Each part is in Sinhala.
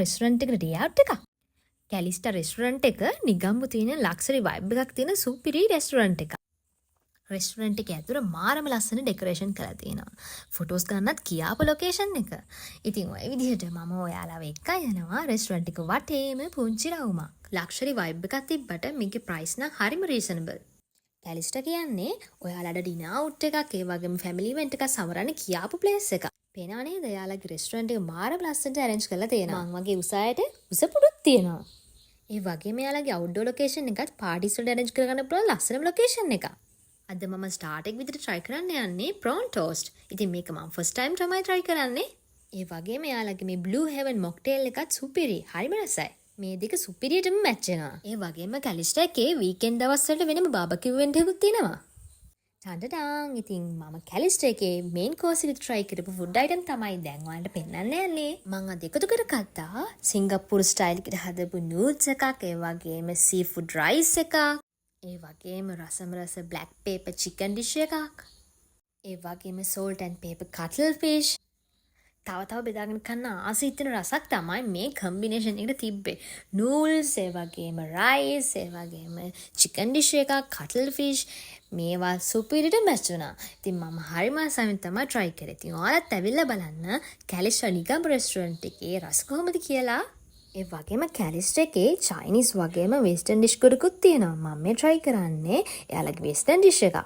රෙස්ටුරන්ට් එකට ඩේ අවුට් එකක්. කැලිස්ටා රෙස්ටුරන්ට් එක නිගම්බු තියෙන ලක්ෂරි වයිබ් එකක් තියෙන සුපිරි රෙස්ටුරන්ට් එකක්. රෙස්ටුරන්ට් එකේ ඇතුළ මාරම ලස්සන ඩෙකොරේෂන් කරලා තියෙනවා. ෆොටෝස් ගන්නත් කියාපු ලොකේෂන් එක. ඉතින් ඔය විදිහට මම ඔයාලව එක්ක යනවා රෙස්ටුරන්ට් එක වටේම පුංචි රවුමක්. ලක්ෂරි වයිබ් එකක් තිබ්බට මේකේ ප්‍රයිස් නම් හරිම රීසනබල්. කැලිස්ටා කියන්නේ ඔයාලට ඩිනර් අවුට් එකක් ඒ වගේම ෆැමිලි ඉවෙන්ට් එකක් සමරන්න කියාපු ප්ලේස් එකක්. පේනවා නේද? එයාලගේ රෙස්ටුරන්ට් එක මාරම ලස්සනට arrange කරලා තියෙනවා. මං වගේ උසායට උසපුඩුත් තියෙනවා. ඒ වගේම එයාලගේ outdoor location එකත් parties වලට arrange කරගන්න පුළුවන් ලස්සනම location එකක්. අද මම start එක විදිහට try කරන්න යන්නේ prawn toast. ඉතින් මේක මම first time තමයි try කරන්නේ. ඒ වගේම එයාලගේ මේ blue heaven mocktail එකත් සුපිරි. හරිම රසයි. මේ දෙක සුපිරියටම මැච් වෙනවා. ඒ වගේම කැලිස්ටා එකේ weekend දවස් වලට වෙනම barbecue event එකකුත් තියෙනවා. ටන්ටඩාන්! ඉතින් මම කැලිස්ටා එකේ main course එක try කරපු food item තමයි දැන් ඔයාලට පෙන්නන්න යන්නේ. මම අද එකතු කරගත්තා සිංගප්පූරු style එකට හදපු noodles එකක්, ඒ වගේම seafood rice එකක්, ඒ වගේම රසම රස black pepper chicken dish එකක්, ඒ වගේම salt and pepper cuttlefish. තව බෙදාගෙන කන්න ආස හිතෙන රසක් තමයි මේ කම්බිනේෂන් එකට තිබ්බේ. නූඩල්ස්, ඒ වගේම රයිස්, ඒ වගේම චිකන් ඩිෂ් එකක්, කටල් ෆිෂ්, මේවා සුපිරිට මැච් වුණා. ඉතින් මම හරිම ආසාවෙන් තමයි try කරේ. ඉතින් ඔයාලත් ඇවිල්ලා බලන්න කැලිස්ටා නිගම් රෙස්ටුරන්ට් එකේ රස කොහොමද කියලා. ඒ වගේම කැලිස්ටා එකේ චයිනීස් වගේම වෙස්ටර්න් ඩිෂ් ගොඩකුත් තියෙනවා. මම මේ try කරන්නේ එයාලගේ වෙස්ටර්න් ඩිෂ් එකක්.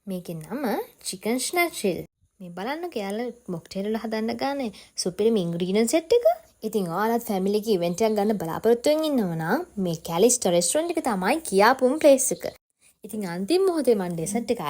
මේකේ නම chicken schnitzel. මේ බලන්න කියලා මොක්ටේල් වල හදන්න ගානේ සුපිරිම ඉන්ග්‍රීඩියන්ට් සෙට් එක. ඉතින් ඔයාලත් ෆැමිලි එකේ ඉවෙන්ට් එකක් ගන්න බලාපොරොත්තු වෙමින් ඉන්නවා නම් මේ කැලිස්ටා රෙස්ටුරන්ට් එක තමයි කියාපුම ප්ලේස් එක. ඉතින් අන්තිම මොහොතේ මම ඩෙසර්ට් එක